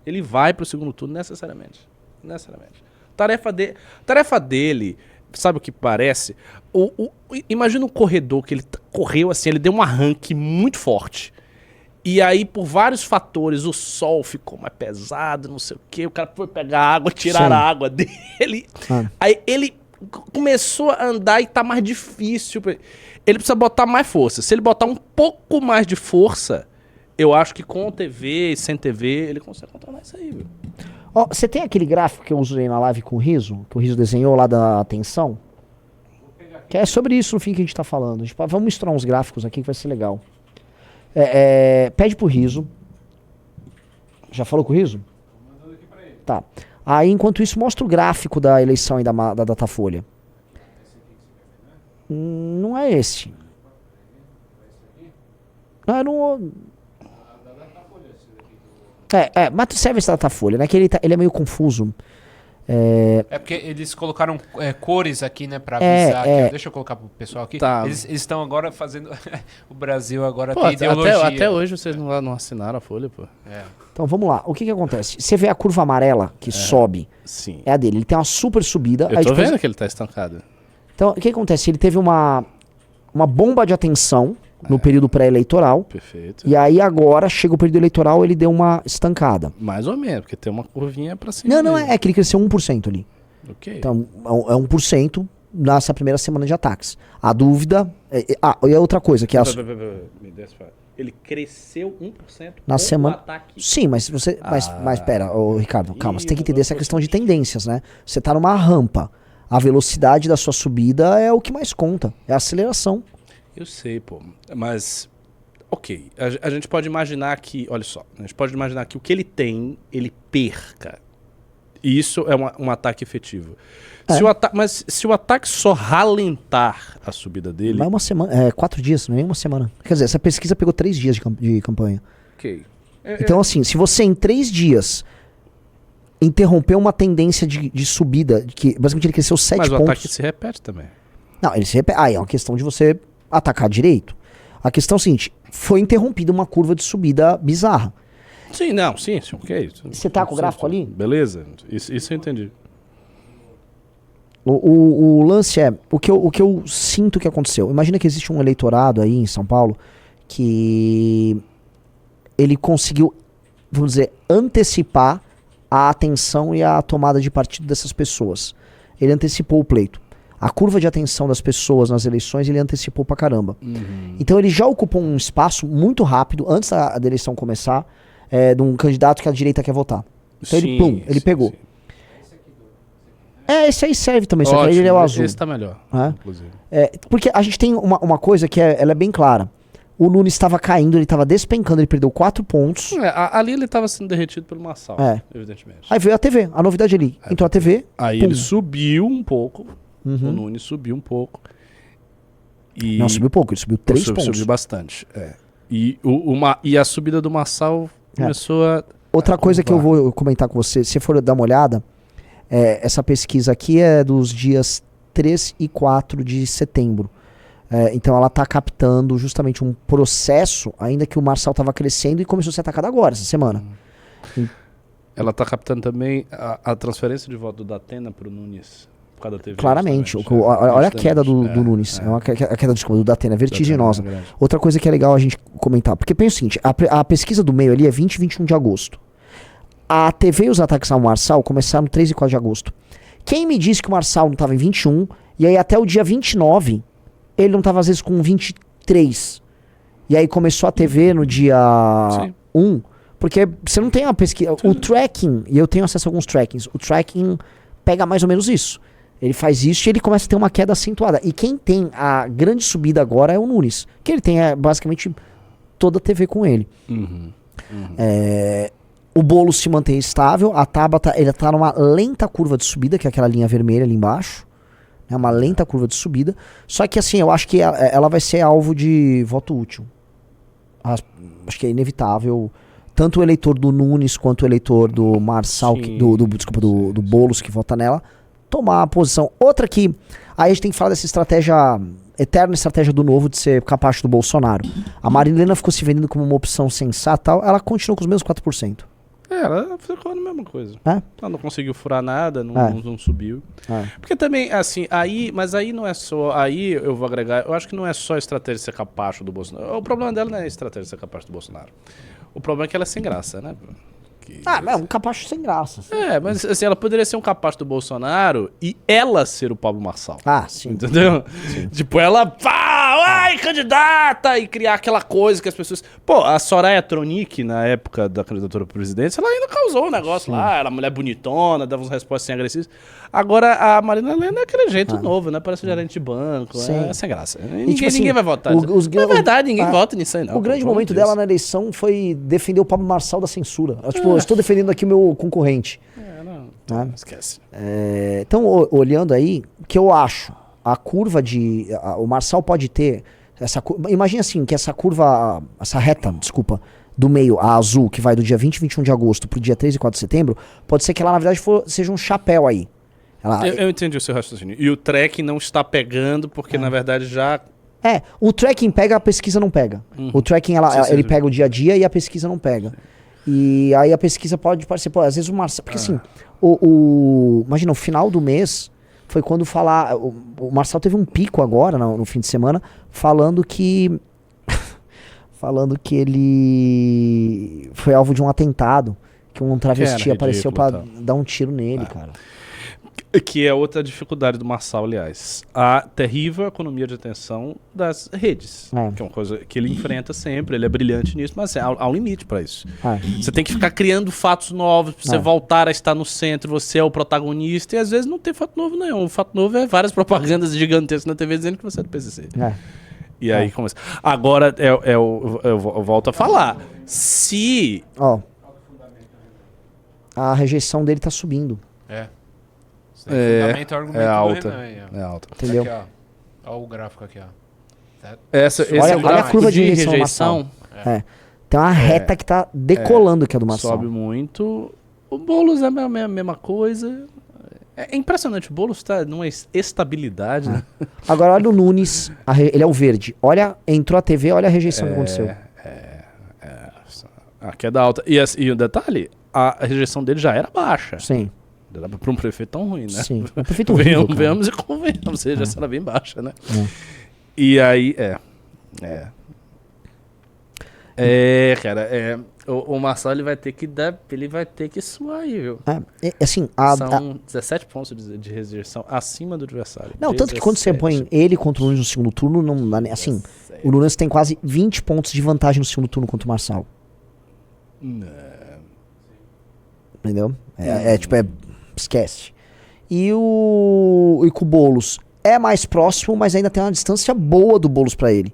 Ele vai pro segundo turno necessariamente. Tarefa dele, sabe o que parece? Imagina um corredor que ele correu assim, ele deu um arranque muito forte. E aí, por vários fatores, o sol ficou mais pesado, não sei o quê. O cara foi pegar água, tirar a água dele. Aí ele começou a andar e tá mais difícil. Ele precisa botar mais força. Se ele botar um pouco mais de força, eu acho que com TV e sem TV, ele consegue controlar isso aí, viu? Ó, você tem aquele gráfico que eu usei na live com o Riso? Que o Riso desenhou lá da atenção? Que é sobre isso no fim que a gente tá falando. Vamos misturar uns gráficos aqui que vai ser legal. Pede pro Riso. Já falou com o Riso? Tô mandando aqui pra ele. Tá. Aí, enquanto isso, mostra o gráfico da eleição aí da Datafolha. Não é esse. Não, mas serve esse Datafolha, né? Que ele é meio confuso. É porque eles colocaram cores aqui, né, pra avisar. Aqui, ó. Deixa eu colocar pro pessoal aqui. Tá. Eles estão agora fazendo... o Brasil agora Pô, tem ideologia. até hoje vocês não assinaram a folha, pô. Então vamos lá. O que acontece? Você vê a curva amarela que sobe. Sim. É a dele. Ele tem uma super subida. Eu tô vendo que ele tá estancado. Então, o que acontece? Ele teve uma bomba de atenção no período pré-eleitoral. Perfeito. E aí agora, chega o período eleitoral, ele deu uma estancada. Mais ou menos, porque tem uma curvinha pra cima. Não, é que ele cresceu 1% ali. Ok. Então, é 1% nessa primeira semana de ataques. A dúvida... e a outra coisa, que é... Ele cresceu 1% Na semana... o ataque. Sim, mas você... Mas pera, Ricardo, calma. Você tem que entender essa questão de tendências, né? Você tá numa rampa. A velocidade da sua subida é o que mais conta. É a aceleração. Eu sei, pô. Mas... Ok. A gente pode imaginar que... Olha só. A gente pode imaginar que o que ele tem, ele perca. E isso é um ataque efetivo. Mas se o ataque só ralentar a subida dele... Vai uma semana... 4 dias, não é uma semana. Quer dizer, essa pesquisa pegou 3 dias de campanha. Ok. Então, assim, se você em 3 dias interrompeu uma tendência de subida, que basicamente ele cresceu 7 pontos... Mas o ataque se repete também. Não, ele se repete. É uma questão de você atacar direito. A questão é a seguinte, foi interrompida uma curva de subida bizarra. Sim, ok. Você tá com o gráfico ali? Beleza, isso eu entendi. O lance é, o que eu sinto que aconteceu. Imagina que existe um eleitorado aí em São Paulo que ele conseguiu, vamos dizer, antecipar a atenção e a tomada de partido dessas pessoas. Ele antecipou o pleito. A curva de atenção das pessoas nas eleições ele antecipou pra caramba. Então ele já ocupou um espaço muito rápido, antes da eleição começar, de um candidato que a direita quer votar. Então ele pegou. Sim. Esse aí serve também, só que aí ele é o azul. Esse tá melhor, inclusive. Porque a gente tem uma coisa que ela é bem clara. O Nunes estava caindo, ele estava despencando, ele perdeu 4 pontos. Ali ele estava sendo derretido pelo Marçal, evidentemente. Aí veio a TV, a novidade ali. Entrou a TV. Aí ele subiu um pouco. O Nunes subiu um pouco. Não, subiu pouco, ele subiu 3 pontos. Subiu bastante. E a subida do Marçal começou a... Outra coisa que eu vou comentar com você, se for dar uma olhada, essa pesquisa aqui é dos dias 3 e 4 de setembro. Então ela está captando justamente um processo, ainda que o Marçal estava crescendo e começou a ser atacado agora, essa semana. Ela está captando também a transferência de voto do Datena para o Nunes. Claramente. Olha a queda do Nunes. A queda, desculpa, do Datena, é vertiginosa. Outra coisa que é legal a gente comentar, porque pensa o seguinte, a pesquisa do meio ali é 20 e 21 de agosto. A TV e os ataques ao Marçal começaram 3 e 4 de agosto. Quem me disse que o Marçal não estava em 21, e aí até o dia 29, ele não estava às vezes com 23. E aí começou a TV no dia 1, porque você não tem uma pesquisa. O tracking, e eu tenho acesso a alguns trackings, o tracking pega mais ou menos isso. Ele faz isso e ele começa a ter uma queda acentuada. E quem tem a grande subida agora é o Nunes. Que ele tem basicamente toda a TV com ele. O Boulos se mantém estável. A Tabata, ele tá numa lenta curva de subida, que é aquela linha vermelha ali embaixo. É uma lenta curva de subida. Só que assim, eu acho que ela vai ser alvo de voto útil. Acho que é inevitável. Tanto o eleitor do Nunes quanto o eleitor do Marçal, do Boulos que vota nela, tomar a posição. Outra que, aí a gente tem que falar dessa eterna estratégia do Novo de ser capacho do Bolsonaro. A Marilena ficou se vendendo como uma opção sensata, ela continua com os mesmos 4%. Ela ficou na mesma coisa. Ela não conseguiu furar nada, não subiu. Porque também, assim, mas aí não é só... Aí eu vou agregar... Eu acho que não é só estratégia de ser capacho do Bolsonaro. O problema dela não é a estratégia de ser capacho do Bolsonaro. O problema é que ela é sem graça, né? É um capacho sem graça. Assim. Mas assim, ela poderia ser um capacho do Bolsonaro e ela ser o Pablo Marçal. Sim. Entendeu? Sim. Tipo, ela... Ai, candidata! E criar aquela coisa que as pessoas... Pô, a Soraya Tronic, na época da candidatura à presidência, ela ainda causou um negócio lá. Era mulher bonitona, dava umas respostas sem agressivas. Agora, a Marina Helena é aquele jeito novo, né? Parece um gerente de banco. É sem graça. Ninguém vai votar. Na verdade, ninguém vota nisso aí, não. O grande momento dela na eleição foi defender o Pablo Marçal da censura. Eu estou defendendo aqui o meu concorrente. Não esquece. Então, olhando aí, o que eu acho... A curva o Marçal pode ter... Imagina assim, que essa curva... Essa reta, do meio, a azul, que vai do dia 20 e 21 de agosto pro dia 3 e 4 de setembro, pode ser que ela, na verdade, seja um chapéu aí. Eu entendi o seu raciocínio. E o tracking não está pegando, porque, na verdade, já... O tracking pega, a pesquisa não pega. O tracking, ele pega o dia a dia e a pesquisa não pega. Sim. E aí a pesquisa pode parecer... às vezes o Marçal... Porque assim, imagina, o final do mês... Foi quando o Marçal teve um pico agora, no fim de semana, falando que ele foi alvo de um atentado, que um travesti apareceu pra dar um tiro nele, cara. Que é outra dificuldade do Marçal, aliás. A terrível economia de atenção das redes. Que é uma coisa que ele enfrenta sempre. Ele é brilhante nisso, mas há um limite pra isso. Você tem que ficar criando fatos novos pra você voltar a estar no centro. Você é o protagonista. E às vezes não tem fato novo nenhum. O fato novo é várias propagandas gigantescas na TV dizendo que você é do PCC. E aí começa. Agora, eu volto a falar. Se... a rejeição dele tá subindo. Fundamento argumento é alta. Do Renan, é alta. Entendeu? Aqui, ó o gráfico aqui, ó. Olha a curva de rejeição. Tem uma reta que tá decolando, que é do Marçal. Sobe muito. O Boulos é a mesma coisa. É impressionante. O Boulos tá numa estabilidade, né? Agora olha o Nunes. Ele é o verde. Entrou a TV, olha a rejeição que aconteceu. A queda alta. E o detalhe, a rejeição dele já era baixa. Sim. Para um prefeito tão ruim, né? Sim, um prefeito horrível, venhamos e convenhamos, ou seja, essa era bem baixa, né? E aí, cara, o Marçal ele vai ter que suar aí, viu? Assim, são 17 pontos de rejeição acima do adversário. Não, 17. Tanto que quando você põe ele contra o Nunes no segundo turno, não, assim, 17. O Nunes tem quase 20 pontos de vantagem no segundo turno contra o Marçal. Entendeu? Esquece. E com o Boulos é mais próximo, mas ainda tem uma distância boa do Boulos pra ele.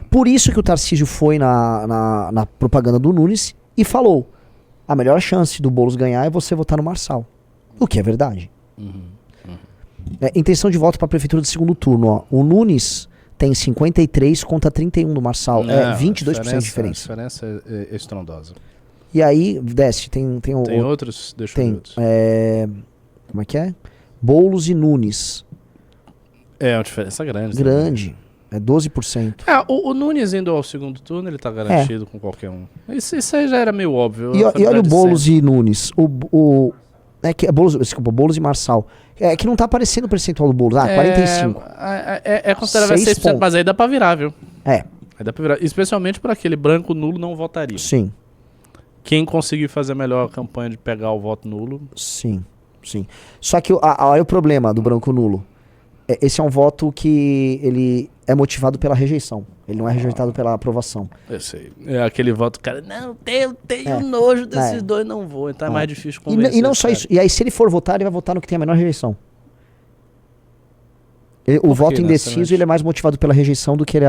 Por isso que o Tarcísio foi na propaganda do Nunes e falou: a melhor chance do Boulos ganhar é você votar no Marçal. O que é verdade. Intenção de voto pra prefeitura do segundo turno. O Nunes tem 53 contra 31 do Marçal. 22% de diferença. A diferença é estrondosa. E aí, desce, tem outros? Deixa eu ver outros. Como é que é? Boulos e Nunes. É uma diferença grande. Grande. É 12%. O Nunes indo ao segundo turno, ele tá garantido com qualquer um. Isso aí já era meio óbvio. E olha o Boulos e Nunes. Boulos e Marçal. Que não tá aparecendo o percentual do Boulos. 45. É considerável 6%, mas aí dá pra virar, viu? Aí dá pra virar. Especialmente para aquele branco nulo não votaria. Sim. Quem conseguir fazer a melhor campanha de pegar o voto nulo... Sim. Só que olha o problema do branco nulo. Esse é um voto que ele é motivado pela rejeição. Ele não é rejeitado pela aprovação. Eu sei. É aquele voto, cara, não, eu tenho nojo desses dois, não vou. Então é mais difícil convencer. E não só isso. E aí, se ele for votar, ele vai votar no que tem a menor rejeição. O voto indeciso, ele é mais motivado pela rejeição do que ele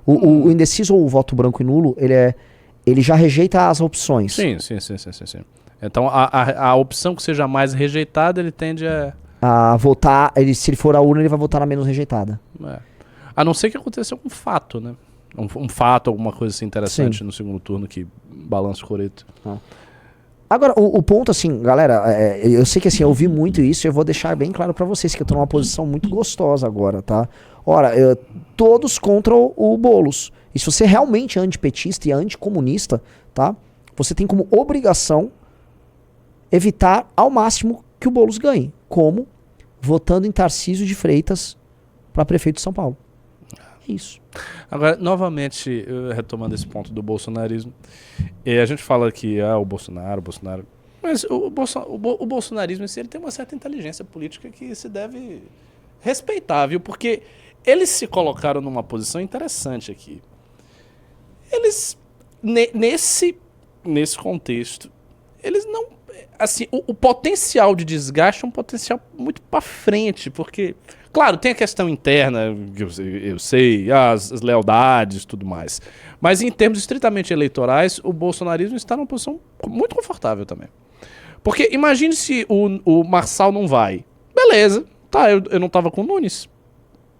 o indeciso ou o voto branco e nulo, ele já rejeita as opções. Sim. Então, a opção que seja mais rejeitada, ele tende a votar... se ele for a urna, ele vai votar na menos rejeitada. A não ser que aconteça um fato, né? Um fato, alguma coisa assim interessante no segundo turno que balança o coreto. Agora, o ponto, assim, galera, eu sei que assim, eu ouvi muito isso e eu vou deixar bem claro pra vocês que eu tô numa posição muito gostosa agora, tá? Ora, todos contra o Boulos. E se você realmente é antipetista e anticomunista, tá? Você tem como obrigação evitar ao máximo que o Boulos ganhe. Como? Votando em Tarcísio de Freitas para prefeito de São Paulo. É isso. Agora, novamente, retomando esse ponto do bolsonarismo, a gente fala que o Bolsonaro... Mas o bolsonarismo em si, ele tem uma certa inteligência política que se deve respeitar, viu? Porque eles se colocaram numa posição interessante aqui. Eles, nesse contexto, eles não... Assim, o potencial de desgaste é um potencial muito para frente, porque, claro, tem a questão interna, eu sei, as lealdades e tudo mais, mas em termos estritamente eleitorais, o bolsonarismo está numa posição muito confortável também. Porque imagine se o Marçal não vai. Beleza, tá, eu não tava com o Nunes.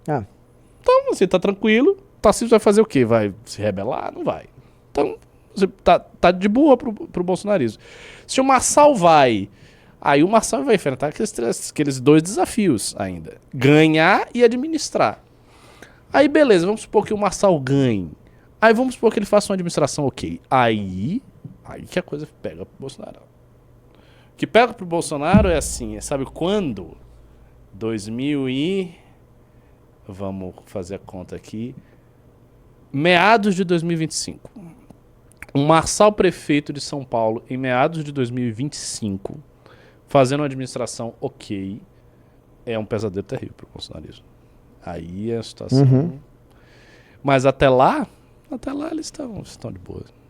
Então, você tá tranquilo, Tarcísio vai fazer o quê? Vai se rebelar? Não vai. Então, você tá de boa pro bolsonarismo. Se o Marçal vai, aí o Marçal vai enfrentar aqueles dois desafios ainda. Ganhar e administrar. Aí beleza, vamos supor que o Marçal ganhe. Aí vamos supor que ele faça uma administração ok. Aí que a coisa pega pro Bolsonaro. O que pega pro Bolsonaro é assim, sabe quando? 2000 e... Vamos fazer a conta aqui. Meados de 2025. Um Marçal prefeito de São Paulo em meados de 2025, fazendo uma administração ok, é um pesadelo terrível pro bolsonarismo. Aí é a situação... Mas até lá eles estão de boa.